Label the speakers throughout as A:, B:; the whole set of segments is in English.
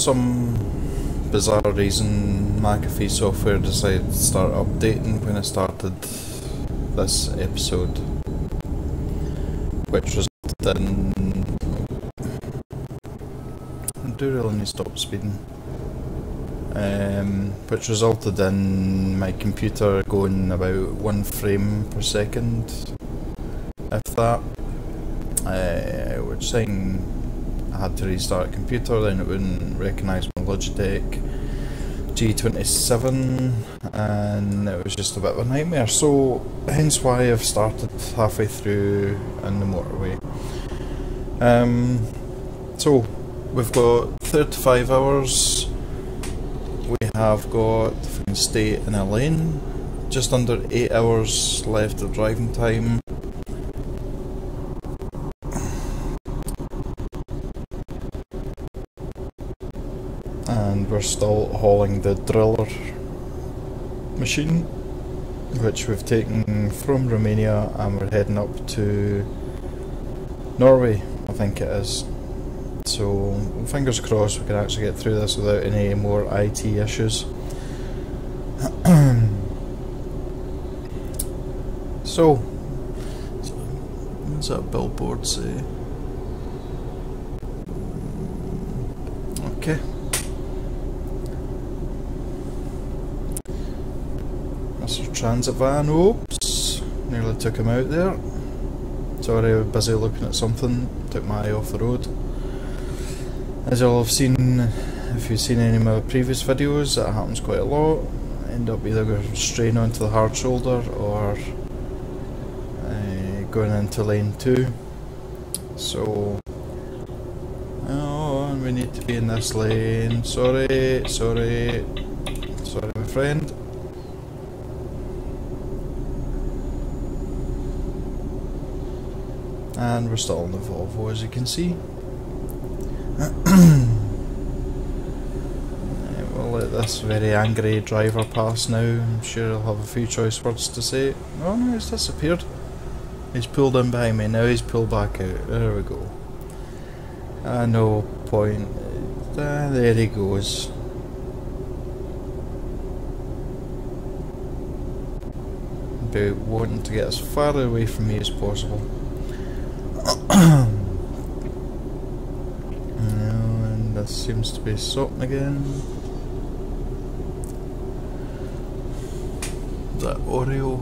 A: some bizarre reason McAfee software decided to start updating when I started this episode, which resulted in... I do really need to stop speeding. Which resulted in my computer going about 1 frame per second, if that, which saying I had to restart the computer, then it wouldn't recognise my Logitech G27, and it was just a bit of a nightmare, so hence why I've started halfway through in the motorway. So we've got 35 hours. We have got, if we can stay in a lane, just under 8 hours left of driving time. And we're still hauling the driller machine, which we've taken from Romania, and we're heading up to Norway, I think it is. So fingers crossed we can actually get through this without any more IT issues. So, what's that billboard say? Okay. Mr. Transit van, oops, nearly took him out there. Sorry, I was busy looking at something, took my eye off the road. As you'll have seen, if you've seen any of my previous videos, that happens quite a lot. I end up either going straight onto the hard shoulder or going into lane 2. So, oh, and we need to be in this lane. Sorry my friend. And we're still in the Volvo, as you can see. We'll let this very angry driver pass now. I'm sure he'll have a few choice words to say. Oh no, he's disappeared. He's pulled in behind me, now he's pulled back out. There we go. No point. There he goes. Be wanting to get as far away from me as possible. And this seems to be stopping again. That Oreo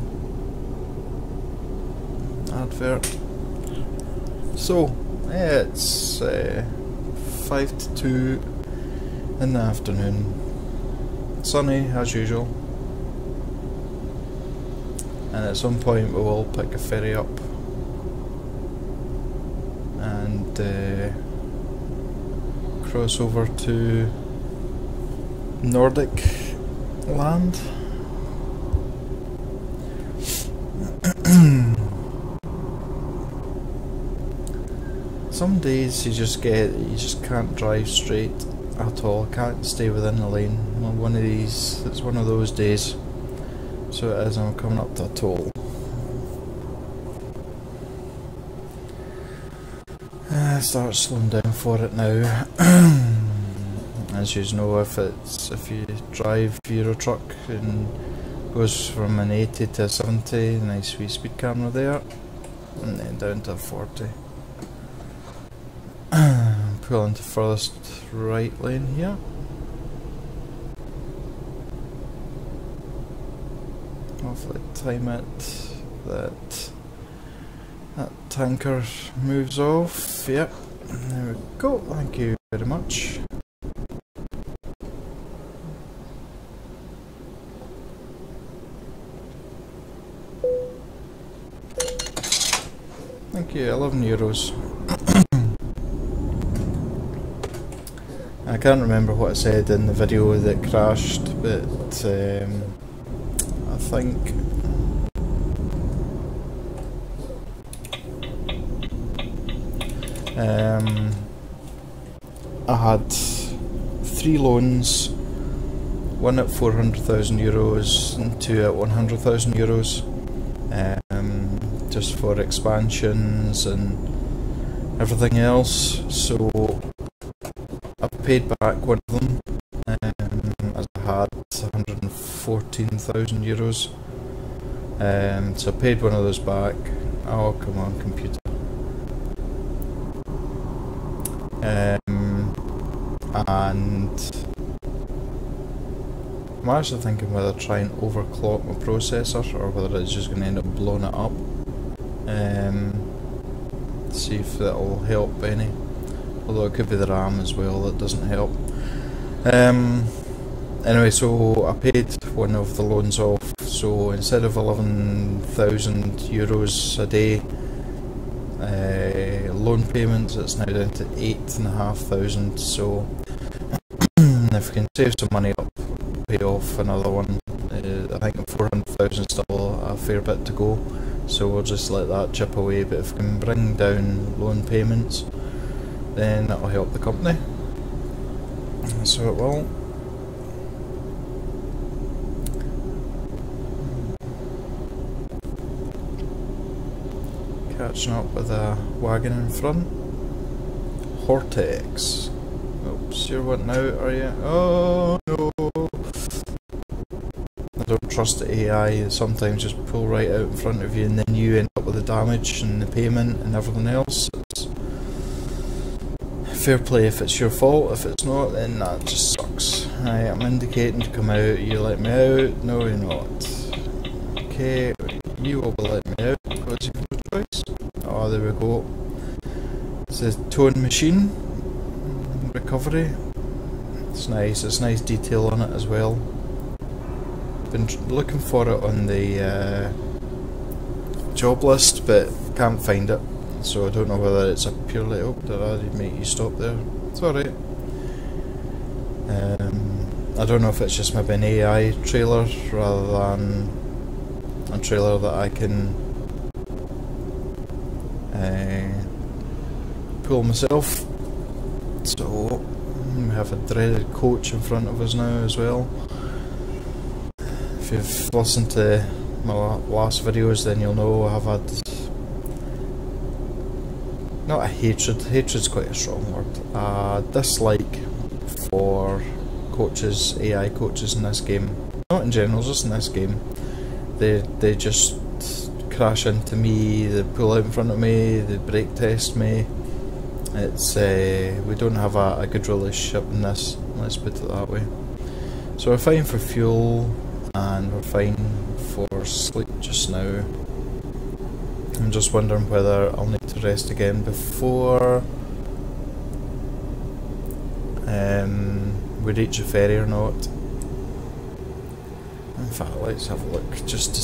A: advert. So it's 5 to 2 in the afternoon. Sunny as usual. And at some point we will pick a ferry up and cross over to Nordic land. Some days you just can't drive straight at all. Can't stay within the lane. Well, one of these, it's one of those days. So it is. I'm coming up to a toll. Start slowing down for it now. As you know, if you drive Euro truck and goes from an 80 to a 70, nice wee speed camera there, and then down to a 40. Pull into furthest right lane here. Hopefully time it that tanker moves off. Yep, there we go. Thank you very much. Thank you, €11. I can't remember what I said in the video that crashed, but I think I had 3 loans, one at €400,000 and 2 at €100,000, just for expansions and everything else. So I've paid back one of them, as I had €114,000. So I paid one of those back. Oh, come on, computer. And I'm actually thinking whether to try and overclock my processor or whether it's just going to end up blowing it up. See if that'll help any. Although it could be the RAM as well that doesn't help. Anyway, so I paid one of the loans off. So instead of €11,000 a day loan payments, it's now down to 8,500. So if we can save some money up, pay off another one. I think 400,000 is still a fair bit to go, so we'll just let that chip away. But if we can bring down loan payments, then that'll help the company. So it will. Catching up with a wagon in front. Hortex. Oops, you're wanting out, are you? Oh no! I don't trust the AI. Sometimes just pull right out in front of you, and then you end up with the damage and the payment and everything else. It's fair play if it's your fault. If it's not, then that just sucks. Right, I'm indicating to come out. You let me out? No, you're not. Okay, you will let me out. What's your choice? Oh, there we go. It says tone machine recovery. It's nice. It's nice detail on it as well. Been looking for it on the job list, but can't find it. So I don't know whether it's a purely. Oh, did I make you stop there? It's alright. I don't know if it's just maybe an AI trailer rather than a trailer that I can pull myself. So we have a dreaded coach in front of us now as well. If you've listened to my last videos, then you'll know I have had not a hatred's quite a strong word, a dislike for coaches, AI coaches in this game. Not in general, just in this game. They just crash into me, they pull out in front of me, they brake test me. It's we don't have a good relationship in this, let's put it that way. So we're fine for fuel and we're fine for sleep just now. I'm just wondering whether I'll need to rest again before we reach a ferry or not. In fact, let's have a look just to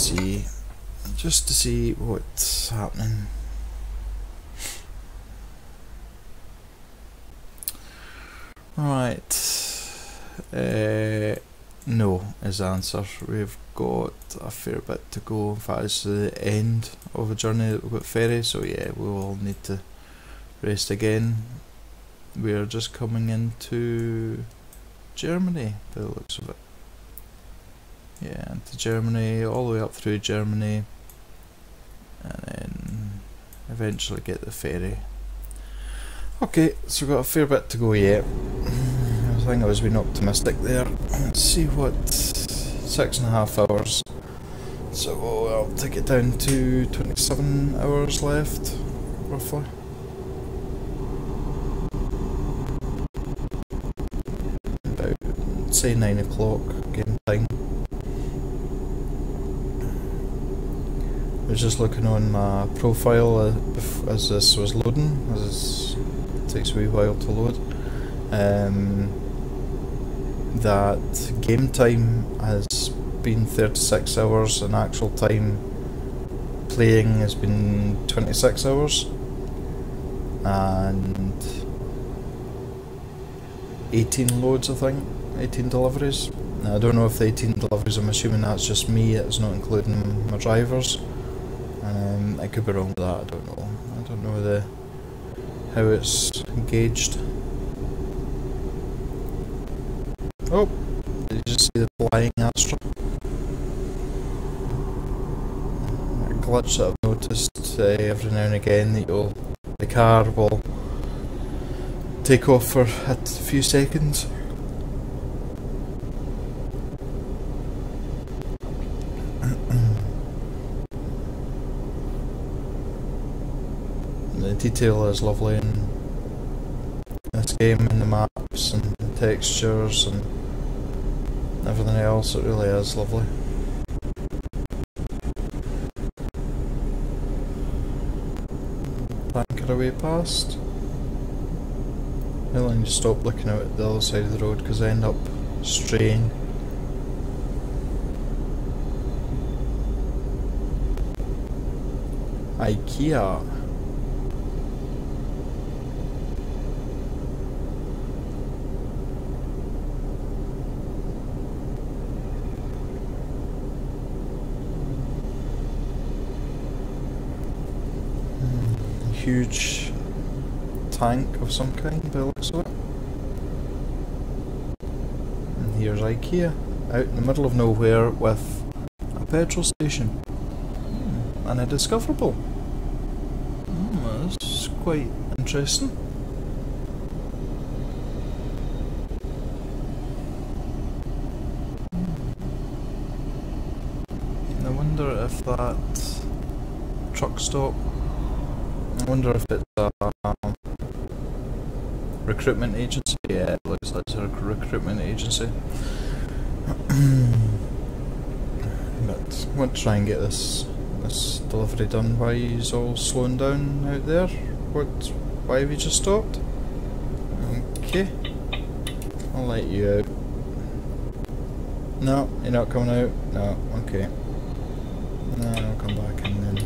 A: see what's happening. Right, no is the answer. We've got a fair bit to go. In fact, it's the end of a journey that we've got ferry, so yeah, we will need to rest again. We're just coming into Germany by the looks of it. Yeah, into Germany, all the way up through Germany, and then eventually get the ferry. Okay, so we've got a fair bit to go yet. I think I was being optimistic there. Let's see what 6.5 hours. So I'll take it down to 27 hours left, roughly. About, say, 9 o'clock game time. I was just looking on my profile as this was loading, as it takes a wee while to load. That game time has been 36 hours and actual time playing has been 26 hours and 18 loads, I think, 18 deliveries. Now, I don't know if the 18 deliveries, I'm assuming that's just me, it's not including my drivers. I could be wrong with that, I don't know. I don't know how it's gauged. Oh, did you just see the flying Astra? A glitch that I've noticed every now and again, that the car will take off for a few seconds. The detail is lovely in this game, and the maps and the textures and everything else. It really is lovely. Banker away past. Now I need to stop looking out at the other side of the road because I end up straying. IKEA. Huge tank of some kind by the looks of it. And here's IKEA, out in the middle of nowhere with a petrol station. And a discoverable. That's quite interesting. I wonder if that truck stop, I wonder if it's a recruitment agency. Yeah, it looks like it's a recruitment agency. But I want to try and get this delivery done. Why are you all slowing down out there? Why have you just stopped? Okay, I'll let you out. No, you're not coming out? No, okay. No, I'll come back in then.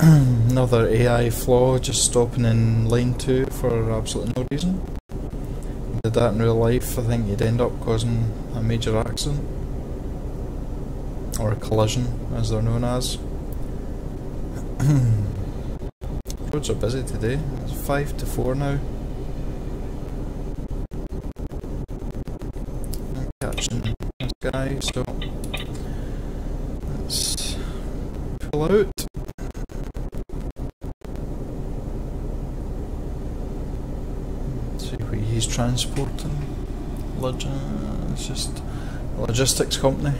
A: Another AI flaw, just stopping in lane 2 for absolutely no reason. Did that in real life, I think you'd end up causing a major accident. Or a collision, as they're known as. Roads are busy today. It's 5 to 4 now. I'm catching this guy, so let's pull out. See what he's transporting. It's just a logistics company.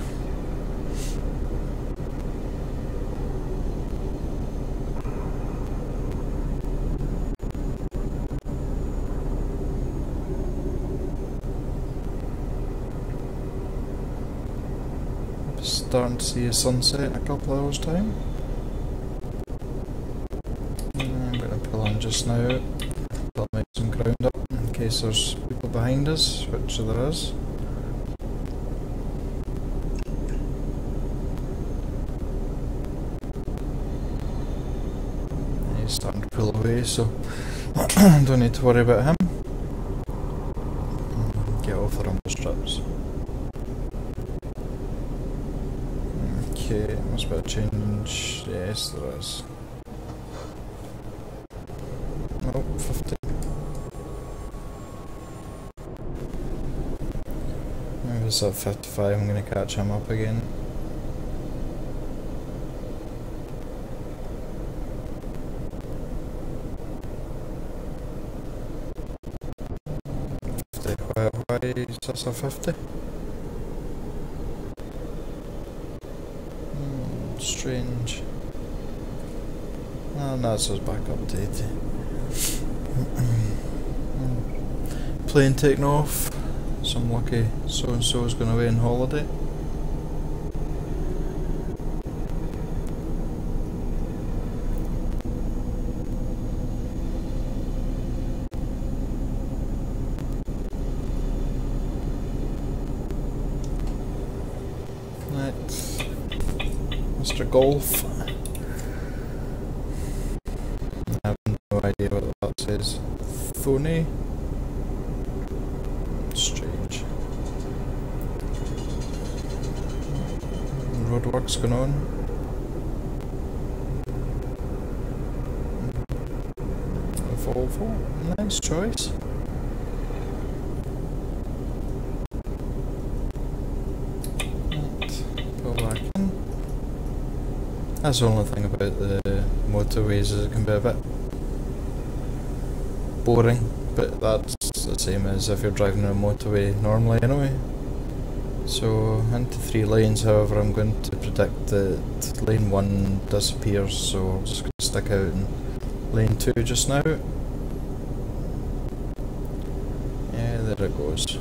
A: Starting to see a sunset in a couple of hours time. I'm going to pull in just now. I'll make some ground up in case there's people behind us, which there is. He's starting to pull away, so don't need to worry about him. Get off the rumble strips. Okay, must be a change. Yes, there is. Nope, 50. Maybe it's at 55, I'm going to catch him up again. Why is this a 50? Strange. And that's us back up to 80. Plane taking off. Some lucky so-and-so is going away on holiday. Mr. Golf. I have no idea what that says. Phony. Strange. Roadworks going on. Volvo. Nice choice. Go back in. That's the only thing about the motorways is it can be a bit boring. but that's the same as if you're driving on a motorway normally anyway. So into 3 lanes, however, I'm going to predict that lane 1 disappears, so I'm just going to stick out in lane 2 just now. Yeah, there it goes.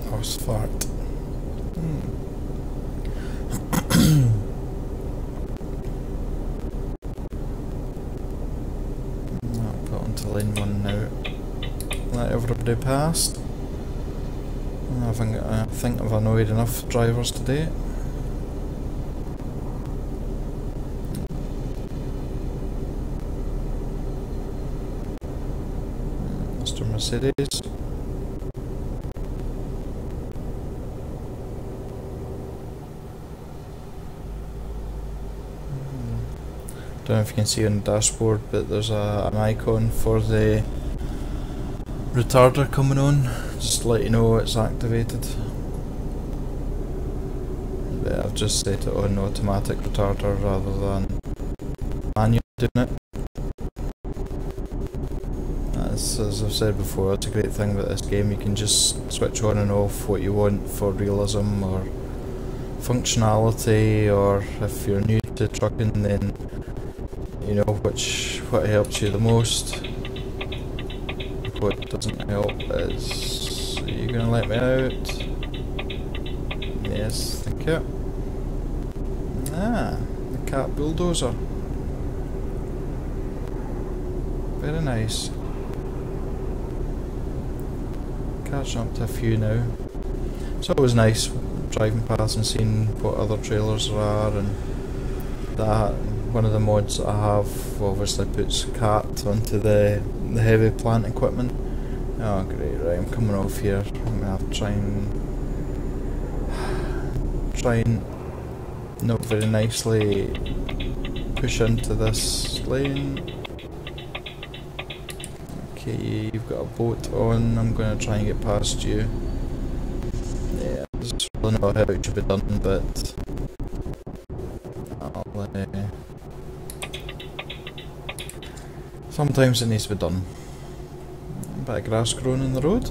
A: Horse fart. I'll put onto lane 1 now. Let everybody past. I think I've annoyed enough drivers today. Mr. Mercedes. Don't know if you can see on the dashboard, but there's an icon for the retarder coming on, just to let you know it's activated. But I've just set it on automatic retarder rather than manual doing it. As I've said before, it's a great thing about this game, you can just switch on and off what you want for realism or functionality, or if you're new to trucking then you know what helps you the most. What doesn't help is, are you going to let me out? Yes, thank you. Ah, the cat bulldozer. Very nice. Catching up to a few now. It's always nice driving past and seeing what other trailers there are, and that. One of the mods that I have obviously puts cat onto the heavy plant equipment. Oh great, right, I'm coming off here. I'm going to have to try and not very nicely push into this lane. Okay, you've got a boat on, I'm going to try and get past you. Yeah, I just really know how it should be done, but sometimes it needs to be done. A bit of grass growing in the road.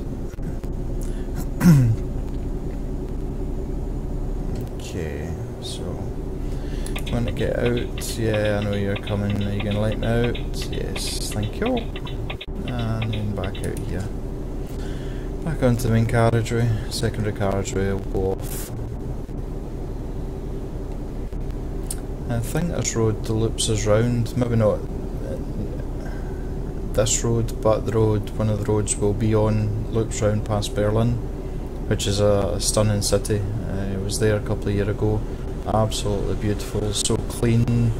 A: Okay, so want to get out. Yeah, I know you're coming. Are you going to let me out? Yes, thank you. And then back out here. Back onto the main carriageway. Secondary carriageway will go off. I think this road loops us round. Maybe not this road, but one of the roads will be on, loops round past Bergen, which is a stunning city. I was there a couple of years ago. Absolutely beautiful, so clean,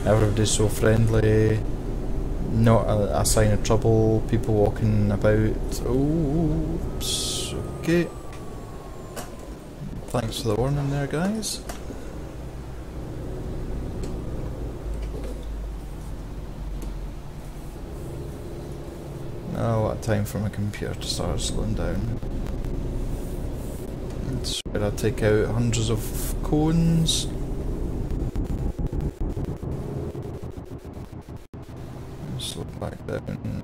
A: everybody's so friendly, not a sign of trouble, people walking about. Oops, okay. Thanks for the warning there, guys. Oh, what time for my computer to start slowing down. That's where I take out hundreds of cones. Slow back down.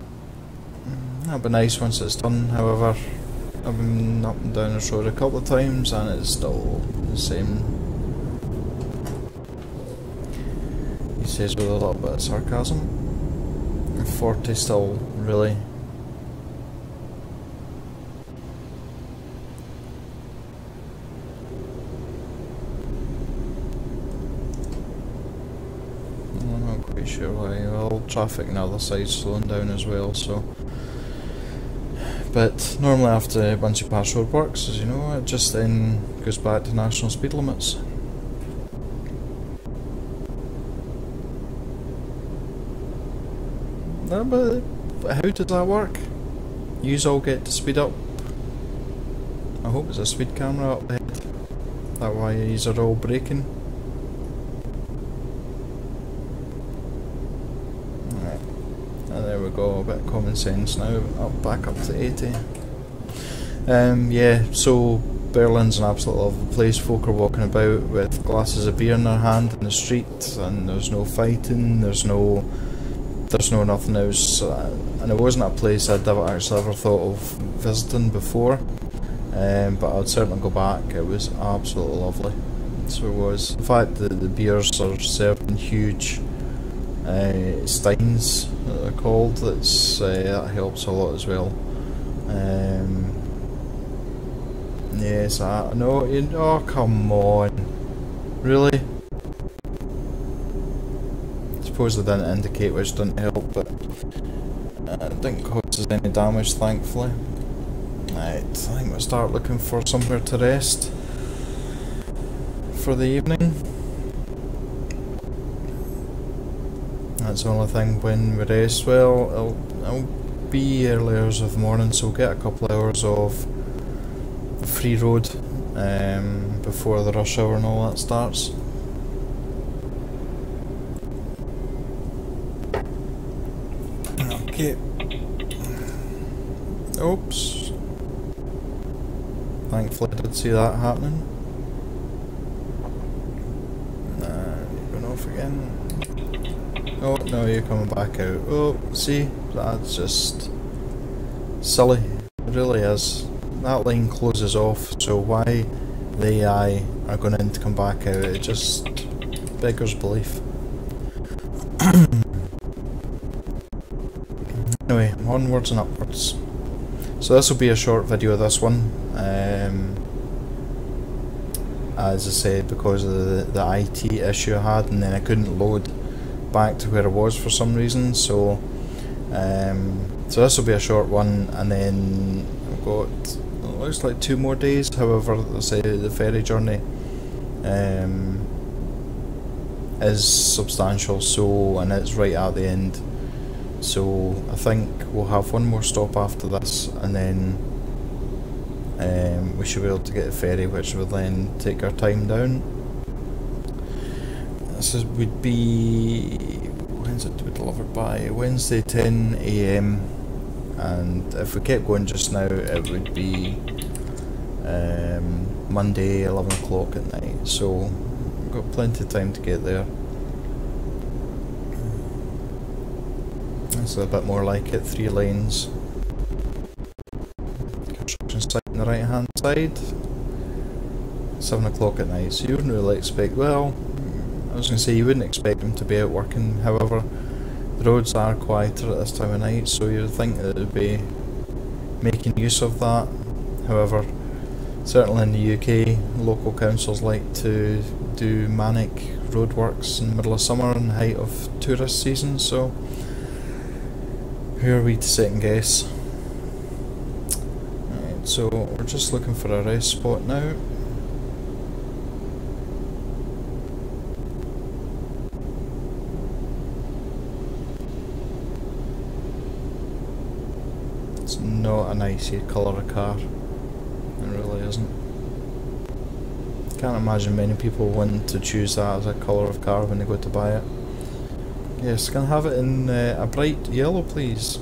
A: That'll be nice once it's done, however, I've been up and down this road a couple of times and it's still the same. He says with a little bit of sarcasm. 40 still, really. Sure why. Well, traffic on the other side's slowing down as well, so. But normally after once you pass roadworks, as you know, it just then goes back to national speed limits. No, but how does that work? Yous all get to speed up. I hope there's a speed camera up ahead. That why yous are all braking. There we go, a bit of common sense now, back up to 80. Yeah, so Berlin's an absolute lovely place. Folk are walking about with glasses of beer in their hand in the street, and there's no fighting, there's no nothing else. And it wasn't a place I'd actually ever thought of visiting before, but I'd certainly go back. It was absolutely lovely. So it was. In fact, the beers are served in huge steins, they're called. That helps a lot as well. Yes, oh come on, really? I suppose they didn't indicate, which didn't help, but it didn't cause us any damage, thankfully. Right, I think we'll start looking for somewhere to rest for the evening. That's the only thing when we rest. Well, it'll be early hours of the morning, so we'll get a couple of hours of free road before the rush hour and all that starts. Okay. Oops. Thankfully I did see that happening. You're going off again. Oh, no, you're coming back out. Oh, see? That's just silly. It really is. That line closes off, so why the AI are going to come back out, it just beggars belief. Anyway, onwards and upwards. So this will be a short video, this one. As I said, because of the IT issue I had, and then I couldn't load back to where I was for some reason, so so this will be a short one, and then I've got, it looks like 2 more days. However, I say the ferry journey is substantial, so, and it's right at the end, so I think we'll have 1 more stop after this, and then we should be able to get a ferry, which will then take our time down. This would be, when's it to be delivered by? Wednesday 10 AM, and if we kept going just now it would be Monday 11 o'clock at night, so we've got plenty of time to get there. It's a bit more like it, 3 lanes. Construction site on the right hand side. 7 o'clock at night, so you wouldn't really expect, well, I was going to say you wouldn't expect them to be out working, however the roads are quieter at this time of night, so you would think that it would be making use of that. However, certainly in the UK, local councils like to do manic roadworks in the middle of summer and height of tourist season, so who are we to second guess? Right, so we're just looking for a rest spot now. It's not a nice colour of car, it really isn't. Can't imagine many people want to choose that as a colour of car when they go to buy it. Yes, can I have it in a bright yellow, please?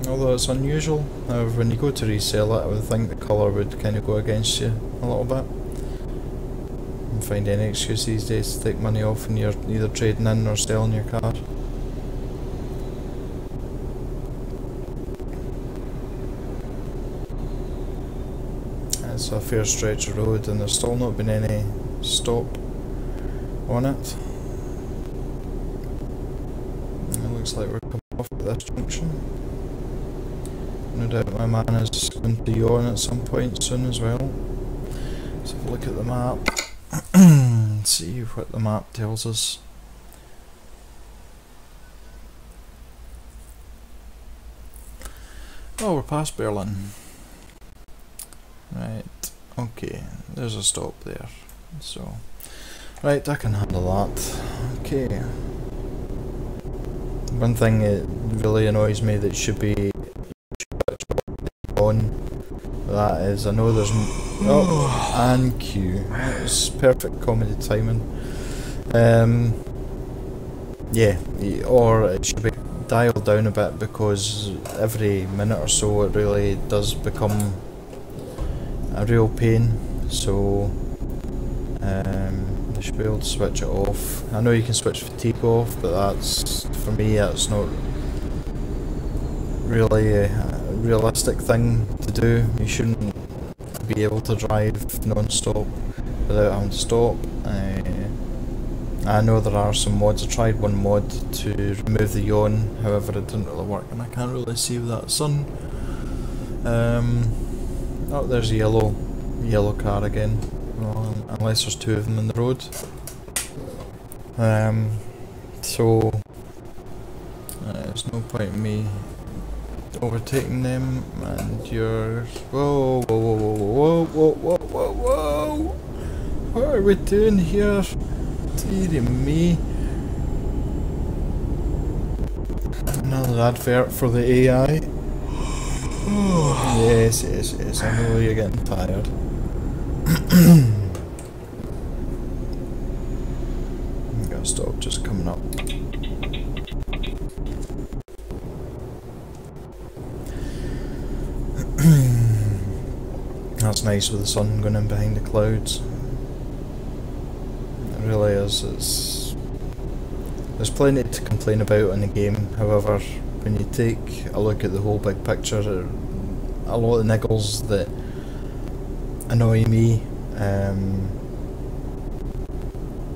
A: Although it's unusual, however, when you go to resell it, I would think the colour would kind of go against you a little bit. You can find any excuse these days to take money off when you're either trading in or selling your car. It's a fair stretch of road, and there's still not been any stop on it. It looks like we're coming off at this junction. No doubt my man is going to yawn at some point soon as well. Let's have a look at the map and see what the map tells us. Oh, we're past Berlin. Right, okay, there's a stop there, so, right, I can handle that. Okay, one thing that really annoys me that should be on, that is, I know there's, oh, and cue, that was perfect comedy timing. Yeah, or it should be dial down a bit, because every minute or so it really does become a real pain. So you should be able to switch it off. I know you can switch fatigue off, but that's, for me, that's not really a realistic thing to do. You shouldn't be able to drive non-stop without having to stop. I know there are some mods. I tried one mod to remove the yawn, however it didn't really work, and I can't really see with that sun. Oh, there's a yellow car again. Well, unless there's two of them in the road. So there's no point in me overtaking them, and you're... Whoa, whoa, whoa, whoa, whoa, whoa, whoa, whoa, whoa! What are we doing here? Dearie me. Another advert for the AI. Yes, yes, yes, I know you're getting tired. I'm gonna stop just coming up. That's nice with the sun going in behind the clouds. It really is. There's plenty to complain about in the game, however, when you take a look at the whole big picture, a lot of niggles that annoy me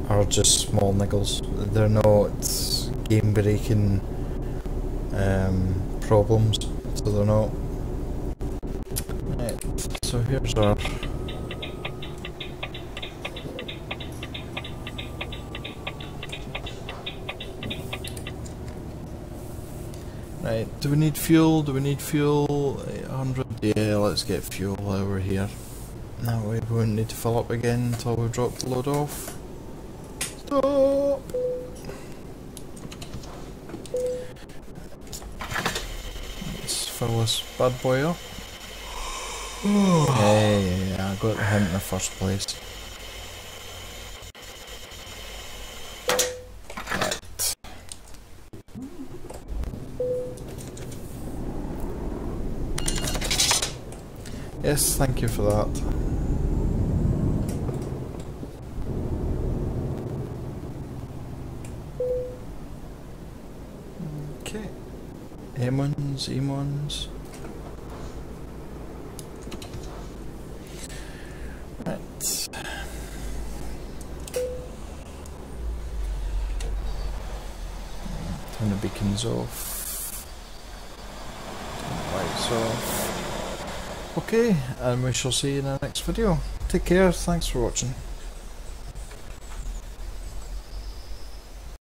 A: are just small niggles. They're not game breaking problems, so they're not. Right, so here's our... Right, do we need fuel? Do we need fuel? 800? Yeah, let's get fuel while we're here. That way we won't need to fill up again until we drop the load off. Stop! Let's fill this bad boy up. Yeah, I got the hint in the first place. Right. Yes, thank you for that. Okay. Emons. Right. Turn the beacons off. Turn the lights off. Okay, and we shall see you in the next video. Take care, thanks for watching.